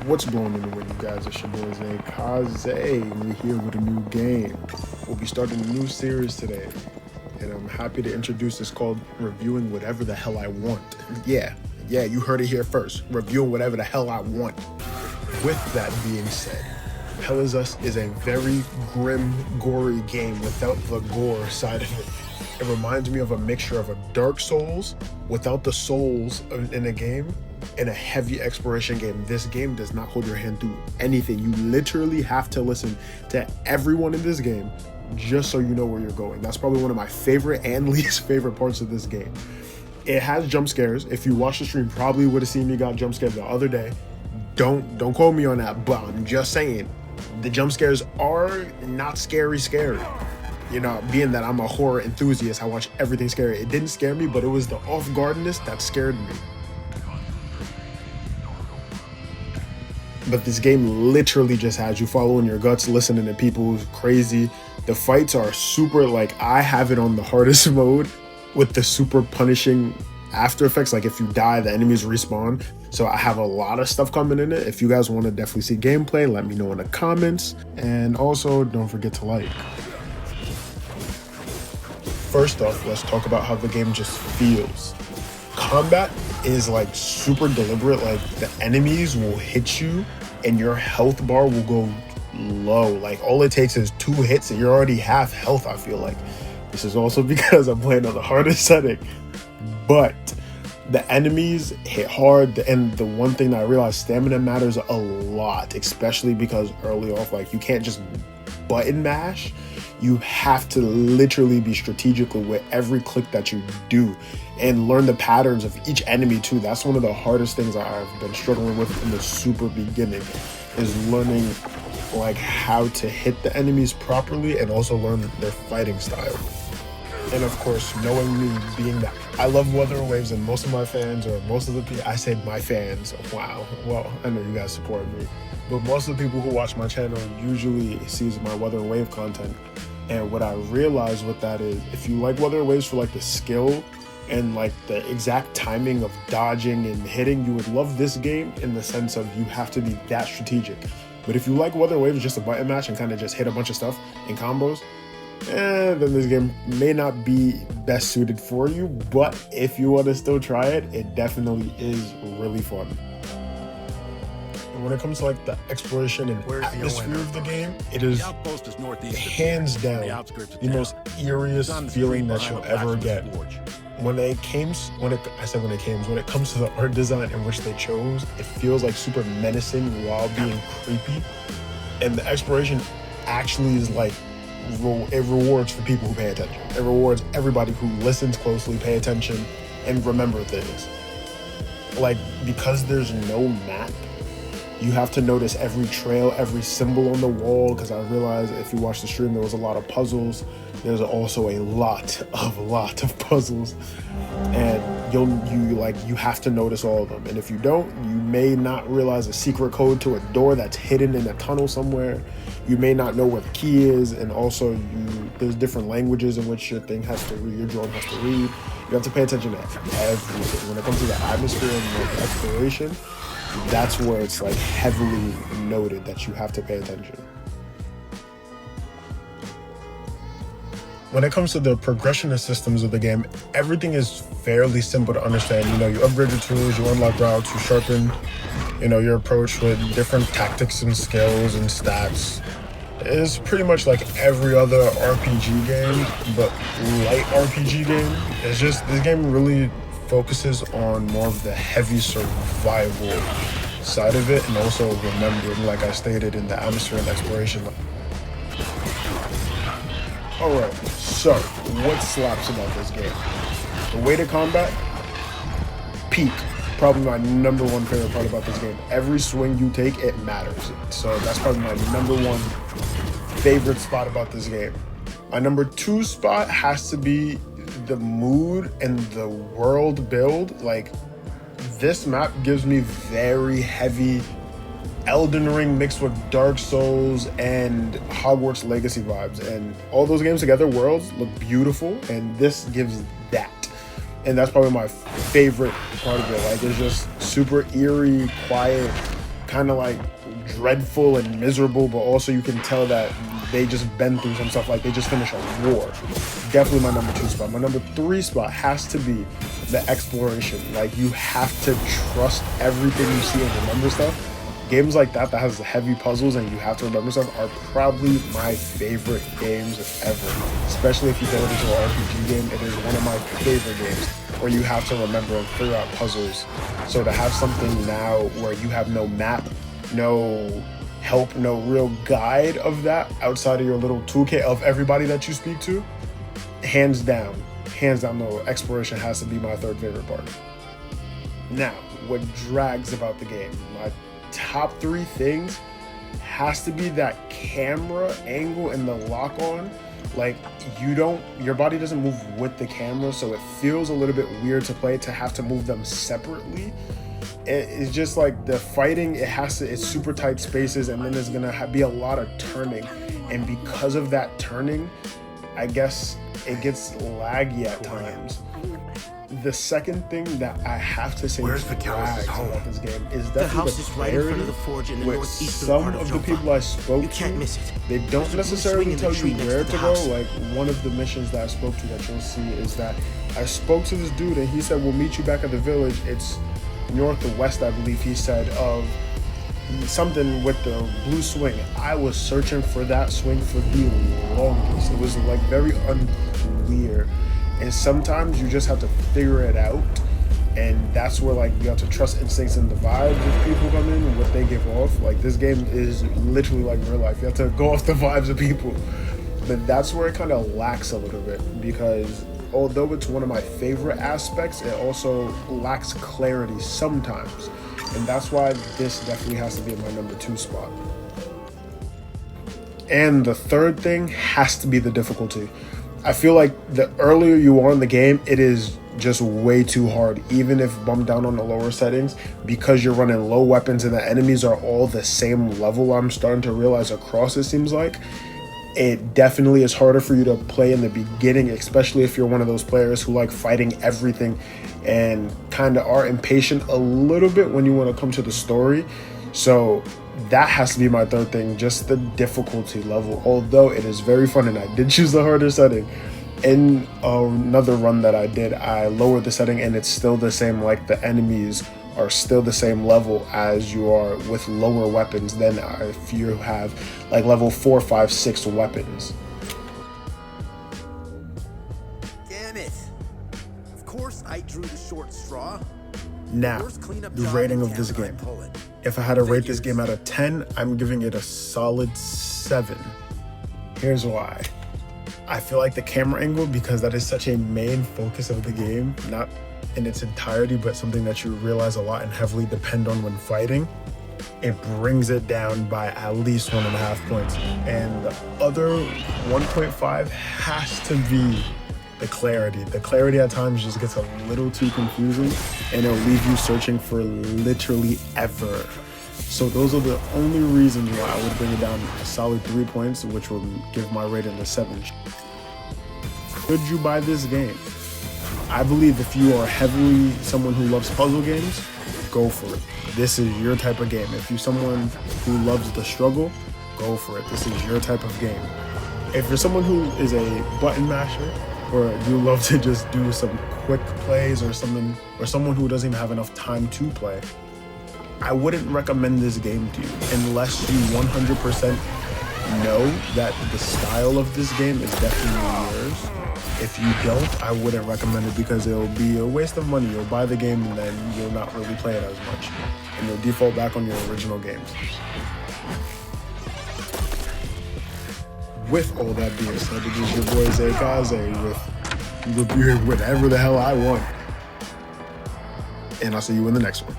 What's blowing in the wind, you guys? It's your boy Zaykaze, and we're here with a new game. We'll be starting a new series today, and I'm happy to introduce this called Reviewing Whatever the Hell I Want. Yeah, you heard it here first. Reviewing whatever the hell I want. With that being said, Hell Is Us is a very grim, gory game without the gore side of it. It reminds me of a mixture of a Dark Souls without the souls in a game and a heavy exploration game. This game does not hold your hand through anything. You literally have to listen to everyone in this game just so you know where you're going. That's probably one of my favorite and least favorite parts of this game. It has jump scares. If you watch the stream, probably would have seen me got jump scared the other day. Don't quote me on that, but I'm just saying the jump scares are not scary. You know, being that I'm a horror enthusiast, I watch everything scary. It didn't scare me, but it was the off-guardness that scared me. But this game literally just has you following your guts, listening to people crazy. The fights are super, like, I have it on the hardest mode with the super punishing after effects. Like, if you die, the enemies respawn. So I have a lot of stuff coming in it. If you guys want to definitely see gameplay, let me know in the comments. And also, don't forget to like. First off, let's talk about how the game just feels. Combat is like super deliberate. Like, the enemies will hit you and your health bar will go low. Like, all it takes is 2 hits and you're already half health, I feel like. This is also because I'm playing on the hardest setting. But the enemies hit hard, and the one thing that I realized, stamina matters a lot, especially because early off, like, you can't just button mash. You have to literally be strategical with every click that you do and learn the patterns of each enemy too. That's one of the hardest things I've been struggling with in the super beginning, is learning like how to hit the enemies properly and also learn their fighting style. And of course, knowing me, being that I love Weather Waves, and most of my fans, or most of the people, I say my fans, wow, well, I know you guys support me, but most of the people who watch my channel usually sees my Weather Wave content. And what I realized with that is, if you like Weather Waves for like the skill and like the exact timing of dodging and hitting, you would love this game in the sense of you have to be that strategic. But if you like Weather Waves just a button match and kind of just hit a bunch of stuff in combos, then this game may not be best suited for you. But if you want to still try it, it definitely is really fun. And when it comes to like the exploration and atmosphere of the game, it is hands down the most eeriest feeling that you'll ever get. When it comes to the art design in which they chose, it feels like super menacing while being creepy. And the exploration actually is like, it rewards for people who pay attention. It rewards everybody who listens closely, pay attention, and remember things. Like, because there's no map, you have to notice every trail, every symbol on the wall, because I realized if you watch the stream, there was a lot of puzzles. There's also a lot of puzzles, and you have to notice all of them. And if you don't, you may not realize a secret code to a door that's hidden in a tunnel somewhere. You may not know where the key is, and also there's different languages in which your drone has to read. You have to pay attention to everything. When it comes to the atmosphere and the exploration, that's where it's like heavily noted that you have to pay attention. When it comes to the progression systems of the game, everything is fairly simple to understand. You know, you upgrade your tools, you unlock routes, you sharpen, your approach with different tactics and skills and stats. It's pretty much like every other RPG game, but light RPG game. It's just, this game really focuses on more of the heavy survival side of it, and also remembering, like I stated, in the atmosphere and exploration. Alright, so what slaps about this game? The way to combat, peak. Probably my number one favorite part about this game. Every swing you take, it matters. So that's probably my number one favorite spot about this game. My number 2 spot has to be the mood and the world build. Like, this map gives me very heavy Elden Ring mixed with Dark Souls and Hogwarts Legacy vibes, and all those games together, worlds look beautiful, and this gives that. And that's probably my favorite part of it. Like, it's just super eerie, quiet, kind of like dreadful and miserable, but also you can tell that they just been through some stuff. Like they just finished a war. Definitely my number 2 spot. My number 3 spot has to be the exploration. Like you have to trust everything you see and remember stuff. Games like that has heavy puzzles and you have to remember stuff are probably my favorite games ever. Especially if you go into an RPG game, it is one of my favorite games where you have to remember and figure out puzzles. So to have something now where you have no map, no help, no real guide of that outside of your little toolkit of everybody that you speak to, hands down, no, exploration has to be my 3rd favorite part. Now, what drags about the game? My top 3 things has to be that camera angle and the lock on. Like your body doesn't move with the camera, so it feels a little bit weird to play, to have to move them separately. It's just like the fighting, it's super tight spaces, and then there's gonna be a lot of turning, and because of that turning, I guess it gets laggy at times. The second thing that I have to say drags about this game is definitely the clarity. With some of the people I spoke to, they don't necessarily tell you where to go. Like one of the missions that I spoke to that you'll see is that I spoke to this dude and he said, we'll meet you back at the village. It's north or west, I believe he said, of something with the blue swing. I was searching for that swing for the longest. It was like very unclear. And sometimes you just have to figure it out, and that's where like you have to trust instincts and the vibes of people come in and what they give off. Like this game is literally like real life. You have to go off the vibes of people. But that's where it kind of lacks a little bit, because although it's one of my favorite aspects, it also lacks clarity sometimes. And that's why this definitely has to be in my number 2 spot. And the third thing has to be the difficulty. I feel like the earlier you are in the game, it is just way too hard, even if bumped down on the lower settings, because you're running low weapons and the enemies are all the same level. I'm starting to realize across, it seems like it definitely is harder for you to play in the beginning, especially if you're one of those players who like fighting everything and kind of are impatient a little bit when you want to come to the story. So that has to be my third thing, just the difficulty level. Although it is very fun and I did choose the harder setting, in another run that I did, I lowered the setting and it's still the same. Like the enemies are still the same level as you are with lower weapons than if you have like level 4, 5, 6 weapons. Damn it. Of course I drew the short straw. Now, the rating of this game. If I had to rate this game out of 10, I'm giving it a solid 7. Here's why. I feel like the camera angle, because that is such a main focus of the game, not in its entirety, but something that you realize a lot and heavily depend on when fighting, it brings it down by at least 1.5 points. And the other 1.5 has to be the clarity. The clarity at times just gets a little too confusing and it'll leave you searching for literally ever. So those are the only reasons why I would bring it down a solid 3 points, which will give my rating a 7. Should you buy this game? I believe if you are heavily someone who loves puzzle games, go for it. This is your type of game. If you're someone who loves the struggle, go for it. This is your type of game. If you're someone who is a button masher, or you love to just do some quick plays or something, or someone who doesn't even have enough time to play, I wouldn't recommend this game to you unless you 100% know that the style of this game is definitely yours. If you don't, I wouldn't recommend it because it'll be a waste of money. You'll buy the game and then you'll not really play it as much, and you'll default back on your original games. With all that being said, it is your boy Zaykaze with reviewing whatever the hell I want. And I'll see you in the next one.